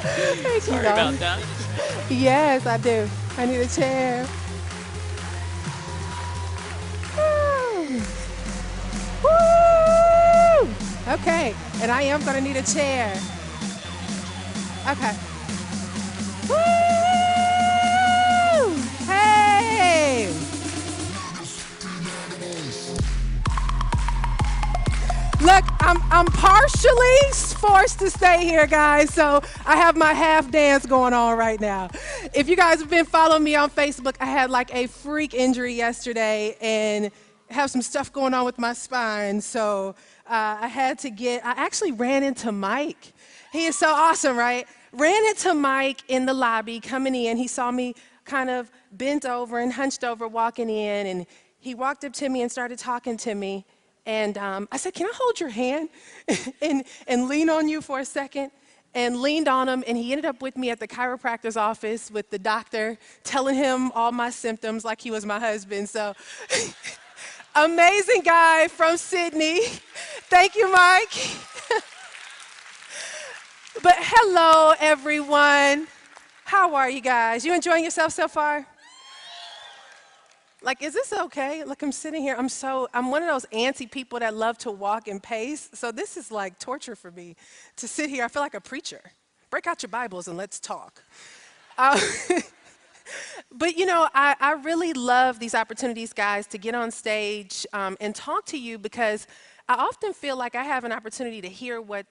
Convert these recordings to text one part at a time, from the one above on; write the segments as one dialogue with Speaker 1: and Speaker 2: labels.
Speaker 1: Thank you,
Speaker 2: Sorry about
Speaker 1: darling.
Speaker 2: that.
Speaker 1: Yes, I do. I need a chair. Woo! Woo! Okay, and I am gonna need a chair. Okay. Woo! Hey! Look, I'm partially forced to stay here, guys. So I have my half dance going on right now. If you guys have been following me on Facebook, I had like a freak injury yesterday and have some stuff going on with my spine. So I had to get. I actually ran into Mike. He is so awesome, right? Ran into Mike in the lobby coming in. He saw me kind of bent over and hunched over walking in, and he walked up to me and started talking to me. And I said, "Can I hold your hand and lean on you for a second?" And leaned on him, and he ended up with me at the chiropractor's office with the doctor, telling him all my symptoms like he was my husband. So, amazing guy from Sydney. Thank you, Mike. But hello, everyone. How are you guys? You enjoying yourself so far? Like, is this okay? Look, I'm sitting here. I'm one of those antsy people that love to walk and pace. So this is like torture for me to sit here. I feel like a preacher. Break out your Bibles and let's talk. Uh, but I really love these opportunities, guys, to get on stage and talk to you because I often feel like I have an opportunity to hear what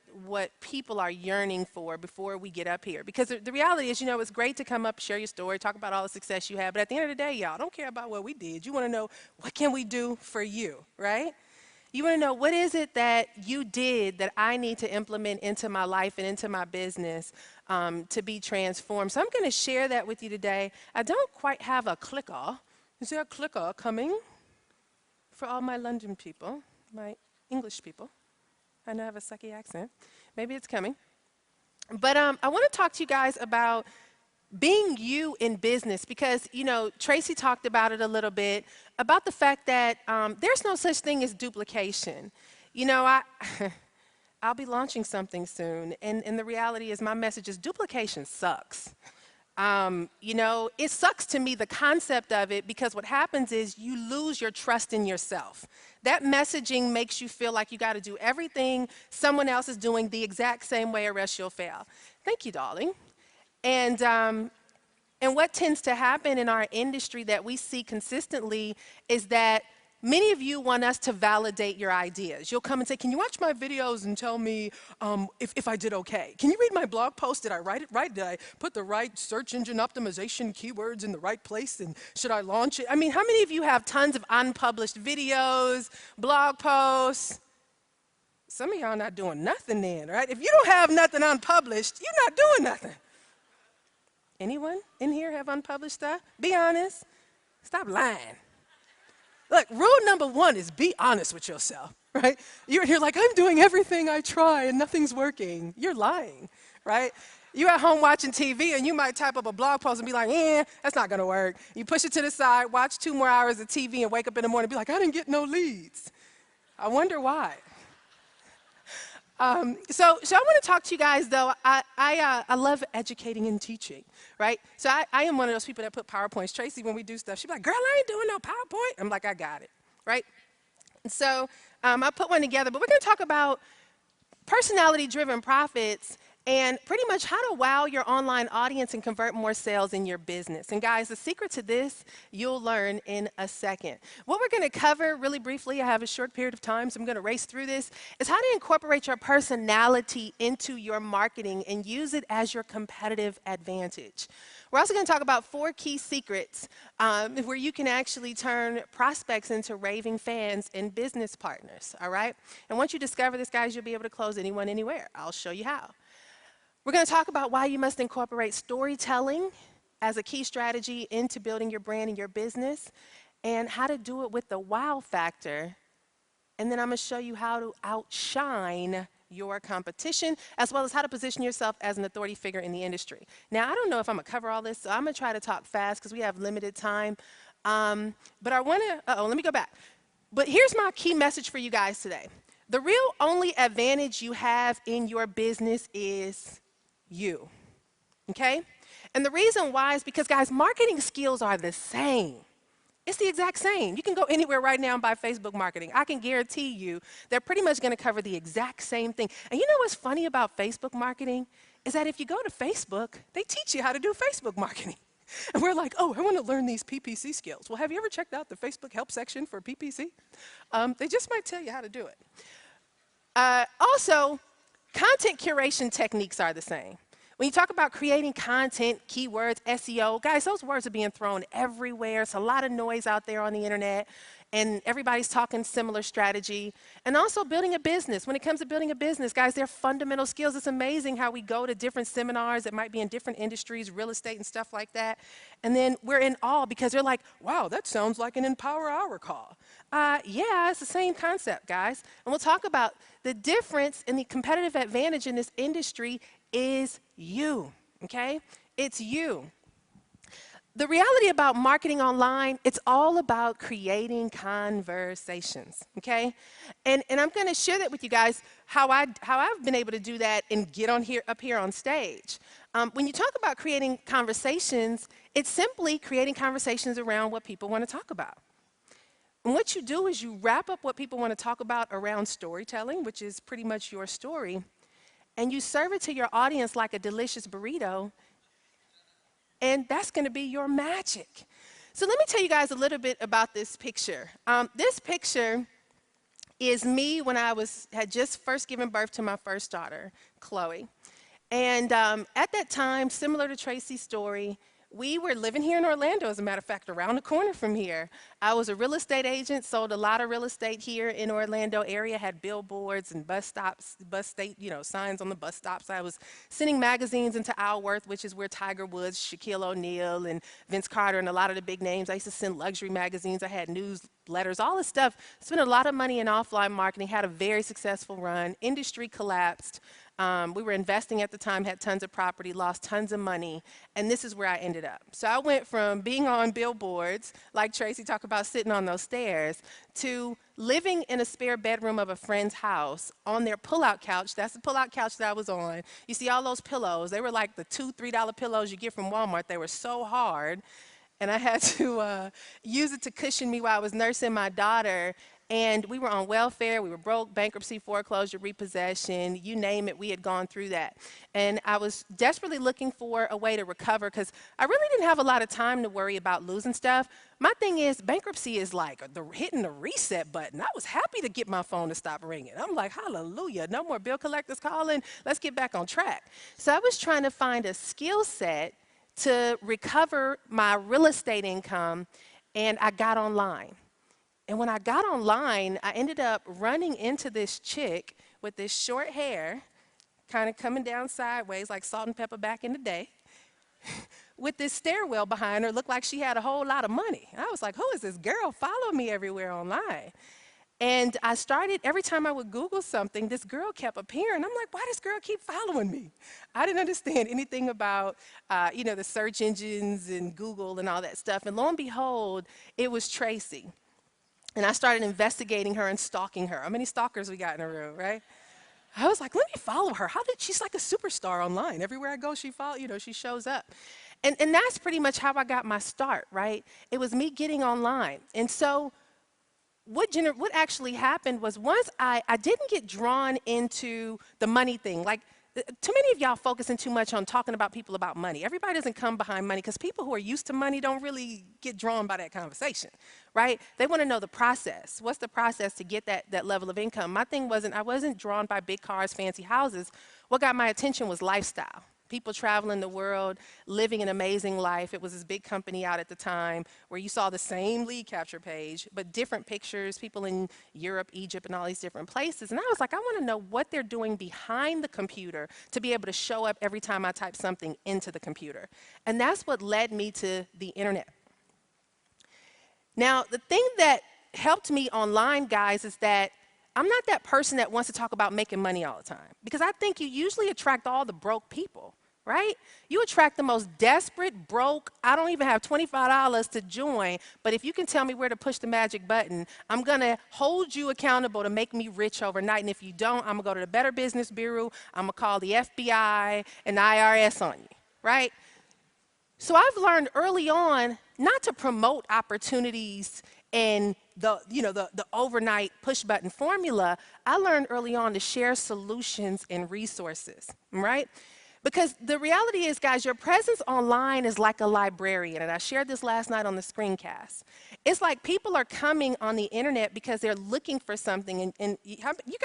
Speaker 1: people are yearning for before we get up here. Because the reality is, it's great to come up, share your story, talk about all the success you had. But at the end of the day, y'all don't care about what we did. You want to know what can we do for you, right? You want to know what is it that you did that I need to implement into my life and into my business to be transformed. So I'm going to share that with you today. I don't quite have a clicker. Is there a clicker coming for all my London people, my English people? I know I have a sucky accent. Maybe it's coming. But I want to talk to you guys about being you in business because, Tracy talked about it a little bit about the fact that there's no such thing as duplication. I. I'll be launching something soon, and the reality is my message is duplication sucks. It sucks to me, the concept of it, because what happens is you lose your trust in yourself. That messaging makes you feel like you got to do everything someone else is doing the exact same way or else you'll fail. Thank you, darling. And and what tends to happen in our industry that we see consistently is that many of you want us to validate your ideas. You'll come and say, "Can you watch my videos and tell me if I did okay? Can you read my blog post? Did I write it right? Did I put the right search engine optimization keywords in the right place? And should I launch it?" I mean, how many of you have tons of unpublished videos, blog posts? Some of y'all not doing nothing then, right? If you don't have nothing unpublished, you're not doing nothing. Anyone in here have unpublished stuff? Be honest. Stop lying. Look, rule number one is be honest with yourself, right? You're here like, "I'm doing everything I try and nothing's working." You're lying, right? You're at home watching TV and you might type up a blog post and be like, that's not gonna work. You push it to the side, watch 2 more hours of TV and wake up in the morning and be like, "I didn't get no leads." I wonder why. So I want to talk to you guys though. I love educating and teaching, right? So I am one of those people that put PowerPoints. Tracy, when we do stuff, she's like, "Girl, I ain't doing no PowerPoint." I'm like, "I got it," right? And so I put one together, but we're going to talk about personality-driven profits and pretty much how to wow your online audience and convert more sales in your business. And guys, the secret to this, you'll learn in a second. What we're going to cover really briefly, I have a short period of time, so I'm going to race through this, is how to incorporate your personality into your marketing and use it as your competitive advantage. We're also going to talk about 4 key secrets where you can actually turn prospects into raving fans and business partners, all right? And once you discover this, guys, you'll be able to close anyone, anywhere. I'll show you how. We're going to talk about why you must incorporate storytelling as a key strategy into building your brand and your business, and how to do it with the wow factor. And then I'm going to show you how to outshine your competition, as well as how to position yourself as an authority figure in the industry. Now, I don't know if I'm going to cover all this, so I'm going to try to talk fast because we have limited time. But I want to, let me go back. But here's my key message for you guys today. The real only advantage you have in your business is you. okay? And the reason why is because, guys, marketing skills are the same. It's the exact same. You can go anywhere right now and buy Facebook marketing. I can guarantee you they're pretty much going to cover the exact same thing. And you know what's funny about Facebook marketing? Is that if you go to Facebook, they teach you how to do Facebook marketing. And we're like, oh, I want to learn these PPC skills. Well, have you ever checked out the Facebook help section for PPC? They just might tell you how to do it. Also, content curation techniques are the same. When you talk about creating content, keywords, SEO, guys, those words are being thrown everywhere. It's a lot of noise out there on the internet, and everybody's talking similar strategy. And also building a business. When it comes to building a business, guys, they're fundamental skills. It's amazing how we go to different seminars that might be in different industries, real estate and stuff like that, and then we're in awe because they're like, wow, that sounds like an Empower Hour call. Yeah, it's the same concept, guys. And we'll talk about the difference in the competitive advantage in this industry is you, okay? It's you. The reality about marketing online, it's all about creating conversations, okay? And I'm going to share that with you guys how I've been able to do that and get on here up here on stage. When you talk about creating conversations, it's simply creating conversations around what people want to talk about. And what you do is you wrap up what people want to talk about around storytelling, which is pretty much your story, and you serve it to your audience like a delicious burrito, and that's going to be your magic. So let me tell you guys a little bit about this picture. This picture is me when I had just first given birth to my first daughter, Chloe. And at that time, similar to Tracy's story, we were living here in Orlando, as a matter of fact, around the corner from here. I was a real estate agent, sold a lot of real estate here in Orlando area, had billboards and bus stops, signs on the bus stops. I was sending magazines into Alworth, which is where Tiger Woods, Shaquille O'Neal, and Vince Carter, and a lot of the big names. I used to send luxury magazines. I had newsletters, all this stuff. Spent a lot of money in offline marketing, had a very successful run. Industry collapsed. We were investing at the time, had tons of property, lost tons of money, and this is where I ended up. So I went from being on billboards, like Tracy talked about sitting on those stairs, to living in a spare bedroom of a friend's house on their pull-out couch. That's the pull-out couch that I was on. You see all those pillows. They were like the $2, $3 pillows you get from Walmart. They were so hard, and I had to use it to cushion me while I was nursing my daughter. And we were on welfare, we were broke, bankruptcy, foreclosure, repossession, you name it, we had gone through that. And I was desperately looking for a way to recover because I really didn't have a lot of time to worry about losing stuff. My thing is, bankruptcy is like hitting the reset button. I was happy to get my phone to stop ringing. I'm like, hallelujah, no more bill collectors calling, let's get back on track. So I was trying to find a skill set to recover my real estate income, and I got online. And when I got online, I ended up running into this chick with this short hair, kind of coming down sideways like salt and pepper back in the day, with this stairwell behind her, looked like she had a whole lot of money. I was like, who is this girl? Follow me everywhere online. And I started, every time I would Google something, this girl kept appearing. I'm like, why does this girl keep following me? I didn't understand anything about, the search engines and Google and all that stuff. And lo and behold, it was Tracy. And I started investigating her and stalking her. How many stalkers we got in the room, right? I was like, let me follow her. She's like a superstar online. Everywhere I go, she shows up. And that's pretty much how I got my start, right? It was me getting online. And so what actually happened was once I didn't get drawn into the money thing. Like, too many of y'all focusing too much on talking about people about money. Everybody doesn't come behind money because people who are used to money don't really get drawn by that conversation, right? They want to know the process. What's the process to get that level of income? My thing I wasn't drawn by big cars, fancy houses. What got my attention was lifestyle. People traveling the world, living an amazing life. It was this big company out at the time where you saw the same lead capture page, but different pictures, people in Europe, Egypt, and all these different places. And I was like, I want to know what they're doing behind the computer to be able to show up every time I type something into the computer. And that's what led me to the internet. Now, the thing that helped me online, guys, is that I'm not that person that wants to talk about making money all the time, because I think you usually attract all the broke people, right? You attract the most desperate, broke, I don't even have $25 to join, but if you can tell me where to push the magic button, I'm going to hold you accountable to make me rich overnight. And if you don't, I'm going to go to the Better Business Bureau, I'm going to call the FBI and the IRS on you, right? So I've learned early on not to promote opportunities and the overnight push button formula. I learned early on to share solutions and resources, right? Because the reality is, guys, your presence online is like a librarian, and I shared this last night on the screencast. It's like people are coming on the internet because they're looking for something, and you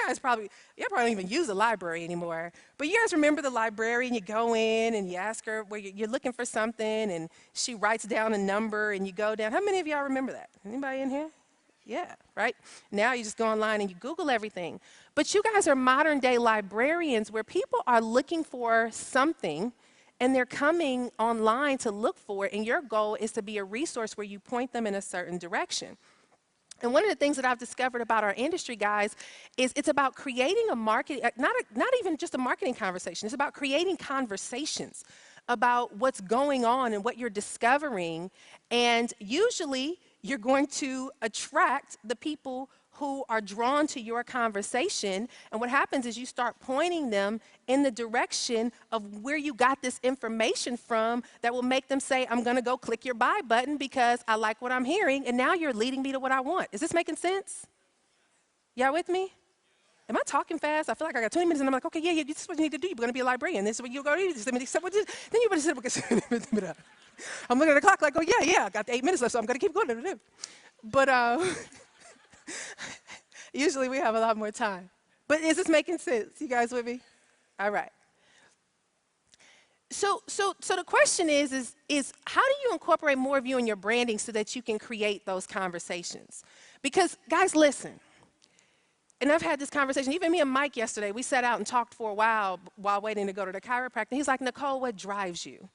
Speaker 1: guys probably, you probably don't even use a library anymore. But you guys remember the librarian? You go in and you ask her where you're looking for something, and she writes down a number, and you go down. How many of y'all remember that? Anybody in here? Yeah, right? Now you just go online and you Google everything. But you guys are modern day librarians where people are looking for something and they're coming online to look for it, and your goal is to be a resource where you point them in a certain direction. And one of the things that I've discovered about our industry, guys, is it's about creating a market, not even just a marketing conversation, it's about creating conversations about what's going on and what you're discovering. And usually you're going to attract the people who are drawn to your conversation. And what happens is you start pointing them in the direction of where you got this information from that will make them say, I'm going to go click your buy button because I like what I'm hearing. And now you're leading me to what I want. Is this making sense? Y'all with me? Am I talking fast? I feel like I got 20 minutes and I'm like, okay, yeah, this is what you need to do. You're going to be a librarian. This is what you're going to do. Then you better sit. I'm looking at the clock like, oh, yeah, I got 8 minutes left, so I'm going to keep going. But usually we have a lot more time. But is this making sense? You guys with me? All right. So the question is how do you incorporate more of you in your branding so that you can create those conversations? Because guys, listen. And I've had this conversation, even me and Mike yesterday, we sat out and talked for a while waiting to go to the chiropractor. He's like, Nicole, what drives you?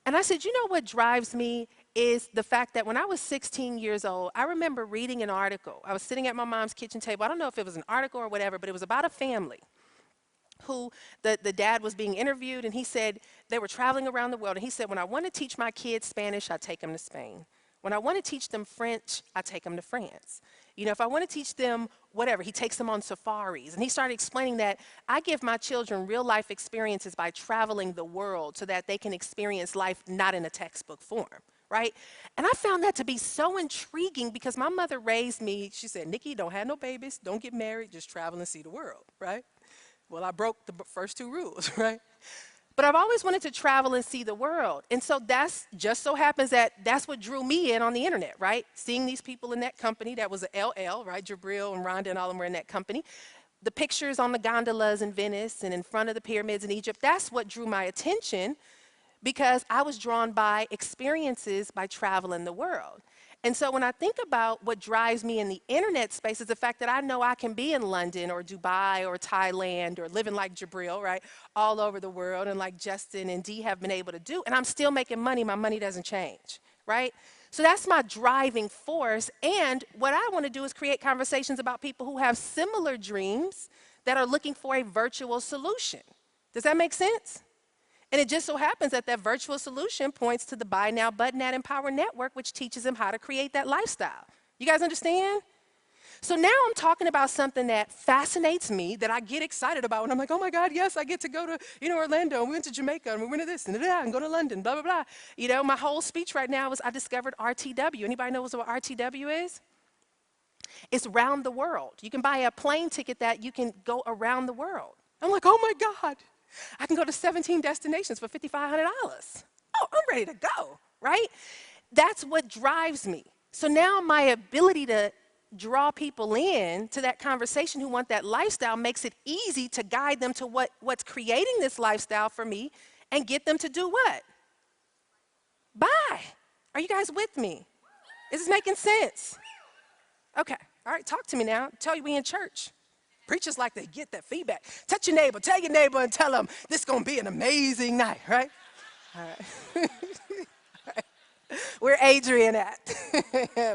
Speaker 1: And I said, you know what drives me is the fact that when I was 16 years old, I remember reading an article. I was sitting at my mom's kitchen table. I don't know if it was an article or whatever, but it was about a family who the dad was being interviewed, and he said they were traveling around the world. And he said, when I want to teach my kids Spanish, I take them to Spain. When I want to teach them French, I take them to France. You know, if I want to teach them whatever, he takes them on safaris. And he started explaining that I give my children real life experiences by traveling the world so that they can experience life not in a textbook form, right? And I found that to be so intriguing because my mother raised me, she said, Nikki, don't have no babies, don't get married, just travel and see the world, right? Well, I broke the first two rules, right? But I've always wanted to travel and see the world. And so that's just so happens that that's what drew me in on the internet, right? Seeing these people in that company, that was a LL, right? Jabril and Rhonda and all of them were in that company. The pictures on the gondolas in Venice and in front of the pyramids in Egypt, that's what drew my attention because I was drawn by experiences by traveling the world. And so when I think about what drives me in the internet space is the fact that I know I can be in London or Dubai or Thailand or living like Jabril, right, all over the world and like Justin and Dee have been able to do, and I'm still making money, my money doesn't change, right? So that's my driving force, and what I want to do is create conversations about people who have similar dreams that are looking for a virtual solution. Does that make sense? And it just so happens that that virtual solution points to the Buy Now Button at Empower Network, which teaches them how to create that lifestyle. You guys understand? So now I'm talking about something that fascinates me, that I get excited about, and I'm like, oh my God, yes, I get to go to, Orlando, and we went to Jamaica, and we went to this, and go to London, blah, blah, blah. You know, my whole speech right now is I discovered RTW. Anybody knows what RTW is? It's round the world. You can buy a plane ticket that you can go around the world. I'm like, oh my God. I can go to 17 destinations for $5,500. Oh, I'm ready to go, right? That's what drives me. So now my ability to draw people in to that conversation who want that lifestyle makes it easy to guide them to what's creating this lifestyle for me and get them to do what? Buy. Are you guys with me? Is this making sense? Okay, all right, talk to me now. Tell you we in church. Preachers like they get that feedback. Touch your neighbor, tell your neighbor and tell them this is going to be an amazing night, right? All right. All right. Where Adrian at?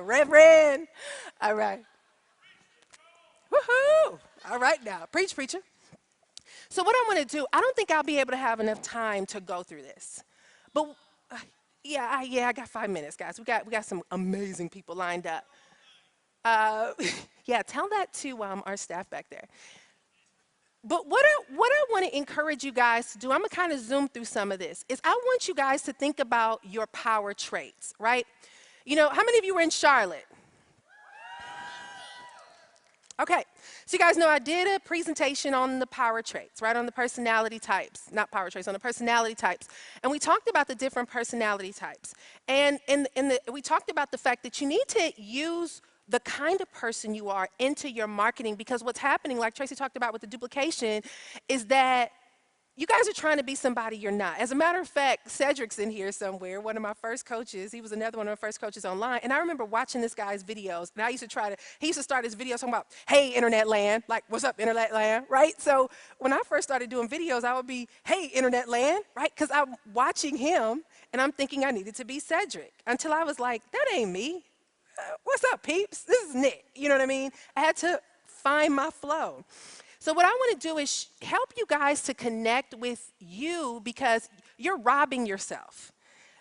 Speaker 1: Reverend. All right. Woohoo. All right now. Preach, preacher. So what I want to do, I don't think I'll be able to have enough time to go through this. But I got 5 minutes, guys. We got some amazing people lined up. Yeah, tell that to our staff back there. But what I want to encourage you guys to do, I'm gonna kind of zoom through some of this, is I want you guys to think about your power traits, right? You know, how many of you were in Charlotte? Okay, so you guys know I did a presentation on the power traits, right? On the personality types, not power traits, on the personality types. And we talked about the different personality types. And we talked about the fact that you need to use the kind of person you are into your marketing, because what's happening, like Tracy talked about with the duplication, is that you guys are trying to be somebody you're not. As a matter of fact, Cedric's in here somewhere, one of my first coaches. He was another one of my first coaches online. And I remember watching this guy's videos. And I used to he used to start his videos talking about, hey, internet land, like, what's up, internet land, right? So when I first started doing videos, I would be, hey, internet land, right? Because I'm watching him and I'm thinking I needed to be Cedric until I was like, that ain't me. What's up, peeps? This is Nick. You know what I mean? I had to find my flow. So what I want to do is help you guys to connect with you, because you're robbing yourself.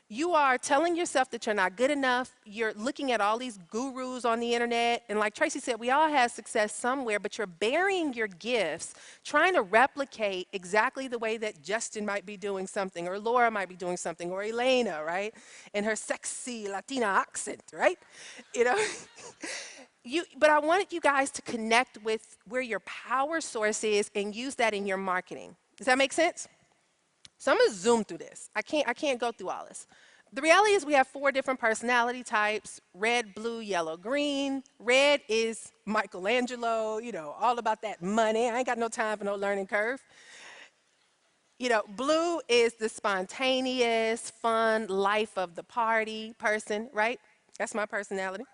Speaker 1: You are telling yourself that you're not good enough. You're looking at all these gurus on the internet. And like Tracy said, we all have success somewhere, but you're burying your gifts, trying to replicate exactly the way that Justin might be doing something, or Laura might be doing something, or Elena, right? In her sexy Latina accent, right? You know? But I wanted you guys to connect with where your power source is and use that in your marketing. Does that make sense? So I'm gonna zoom through this. I can't go through all this. The reality is we have 4 different personality types: red, blue, yellow, green. Red is Michelangelo, you know, all about that money. I ain't got no time for no learning curve. You know, blue is the spontaneous, fun, life of the party person, right? That's my personality.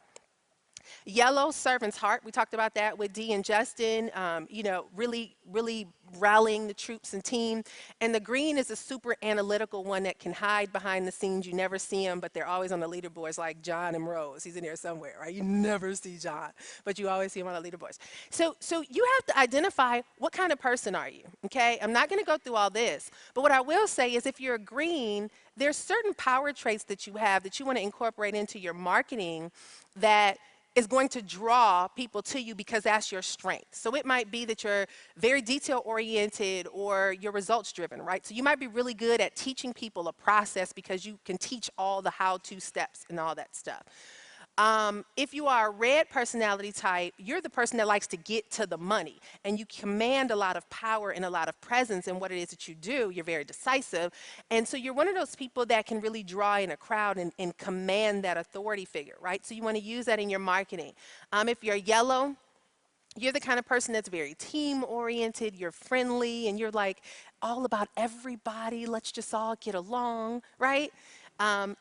Speaker 1: Yellow, servant's heart. We talked about that with Dee and Justin. You know, really rallying the troops and team. And the green is a super analytical one that can hide behind the scenes. You never see them, but they're always on the leaderboards, like John and Rose. He's in there somewhere, right? You never see John, but you always see him on the leaderboards. So you have to identify what kind of person are you, okay? I'm not going to go through all this, but what I will say is if you're a green, there's certain power traits that you have that you want to incorporate into your marketing that is going to draw people to you because that's your strength. So it might be that you're very detail oriented or you're results driven, right? So you might be really good at teaching people a process because you can teach all the how-to steps and all that stuff. If you are a red personality type, you're the person that likes to get to the money, and you command a lot of power and a lot of presence in what it is that you do. You're very decisive. And so you're one of those people that can really draw in a crowd and command that authority figure, right? So you want to use that in your marketing. If you're yellow, you're the kind of person that's very team oriented, you're friendly, and you're like all about everybody. Let's just all get along, right?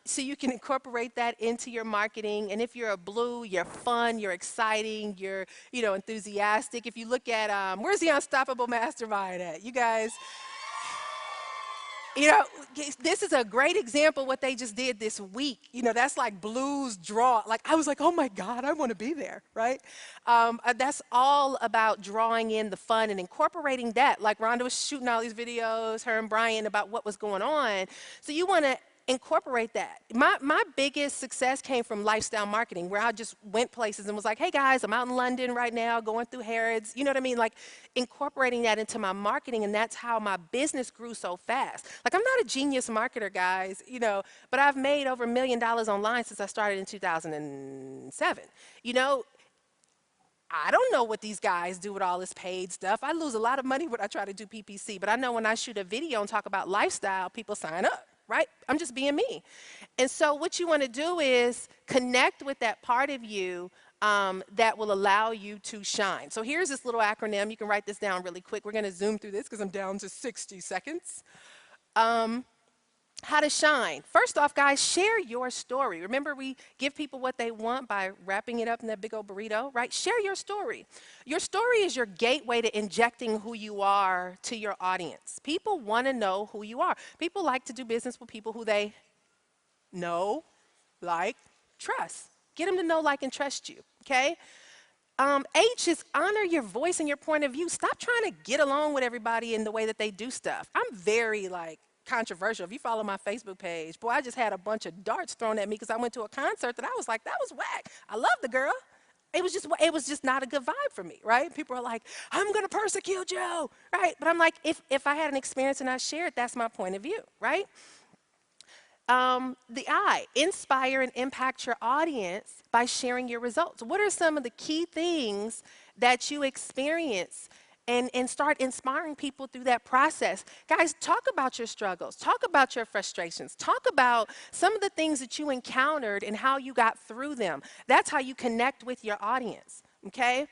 Speaker 1: So you can incorporate that into your marketing. And if you're a blue, you're fun, you're exciting, you're, you know, enthusiastic. If you look at, where's the Unstoppable Mastermind at? You guys, you know, this is a great example of what they just did this week. You know, that's like blues draw. Like, I was like, oh my God, I want to be there, right? That's all about drawing in the fun and incorporating that. Like Rhonda was shooting all these videos, her and Brian, about what was going on. So you want to incorporate that. My biggest success came from lifestyle marketing, where I just went places and was like, hey guys, I'm out in London right now going through Harrods. You know what I mean? Like incorporating that into my marketing, and that's how my business grew so fast. Like, I'm not a genius marketer, guys, you know, but I've made over $1 million online since I started in 2007. You know, I don't know what these guys do with all this paid stuff. I lose a lot of money when I try to do PPC, but I know when I shoot a video and talk about lifestyle, people sign up, right? I'm just being me. And so what you want to do is connect with that part of you that will allow you to shine. So here's this little acronym. You can write this down really quick. We're going to zoom through this because I'm down to 60 seconds. How to shine. First off, guys, share your story. Remember, we give people what they want by wrapping it up in that big old burrito, right? Share your story. Your story is your gateway to injecting who you are to your audience. People want to know who you are. People like to do business with people who they know, like, trust. Get them to know, like, and trust you, okay? H is honor your voice and your point of view. Stop trying to get along with everybody in the way that they do stuff. I'm very, like, controversial. If you follow my Facebook page, boy, I just had a bunch of darts thrown at me because I went to a concert that I was like, that was whack. I love the girl. it was just not a good vibe for me, right? People are like, I'm gonna persecute you, right? But I'm like, if I had an experience and I shared, that's my point of view, right? The I, inspire and impact your audience by sharing your results. What are some of the key things that you experience and start inspiring people through that process? Guys, talk about your struggles, talk about your frustrations, talk about some of the things that you encountered and how you got through them. That's how you connect with your audience, okay?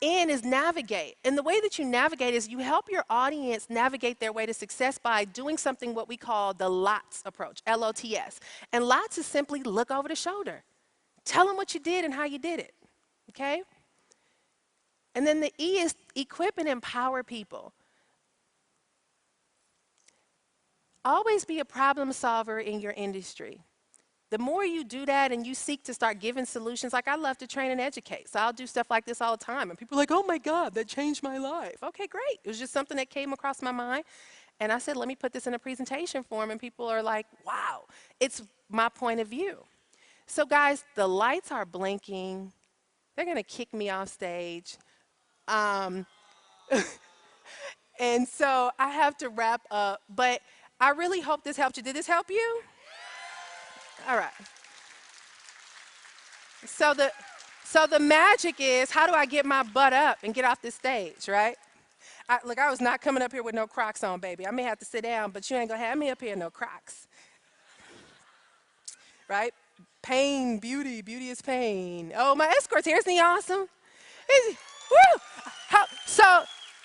Speaker 1: N is navigate. And the way that you navigate is you help your audience navigate their way to success by doing something what we call the LOTS approach, LOTS. And LOTS is simply look over the shoulder. Tell them what you did and how you did it, okay? And then the E is equip and empower people. Always be a problem solver in your industry. The more you do that and you seek to start giving solutions, like I love to train and educate. So I'll do stuff like this all the time. And people are like, oh my God, that changed my life. Okay, great. It was just something that came across my mind. And I said, let me put this in a presentation form. And people are like, wow, it's my point of view. So guys, the lights are blinking. They're going to kick me off stage. Um, and so I have to wrap up. But I really hope this helped you. Did this help you? All right. So the magic is, how do I get my butt up and get off this stage, right? Look, I was not coming up here with no Crocs on, baby. I may have to sit down, but you ain't gonna have me up here in no Crocs, right? Pain, beauty is pain. Oh, my escort's here. Isn't he awesome? Woo!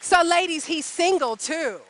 Speaker 1: So ladies, he's single too,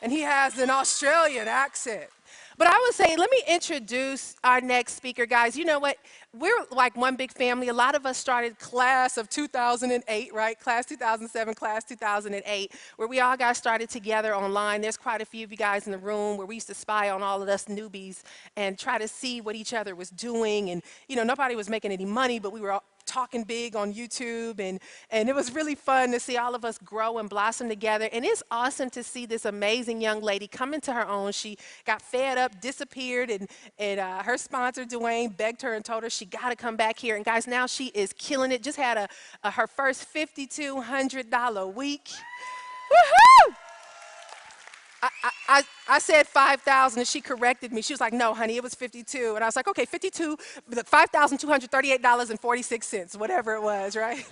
Speaker 1: and he has an Australian accent. But I would say, let me introduce our next speaker, guys. You know what? We're like one big family. A lot of us started class of 2008, right? Class 2007, class 2008, where we all got started together online. There's quite a few of you guys in the room where we used to spy on all of us newbies and try to see what each other was doing. And, nobody was making any money, but we were all talking big on YouTube, and it was really fun to see all of us grow and blossom together. And it's awesome to see this amazing young lady come into her own. She got fed up, disappeared, and her sponsor, Dwayne, begged her and told her she got to come back here. And guys, now she is killing it. Just had her first $5,200 week. Woohoo! I said 5,000 and she corrected me. She was like, no, honey, it was 52. And I was like, okay, 52, $5,238.46, whatever it was, right?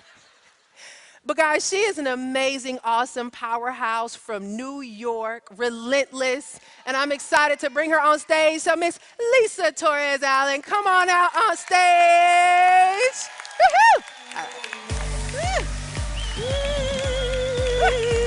Speaker 1: But guys, she is an amazing, awesome powerhouse from New York, relentless. And I'm excited to bring her on stage. So Miss Lisa Torres Allen, come on out on stage. Woo-hoo! All right. Woo.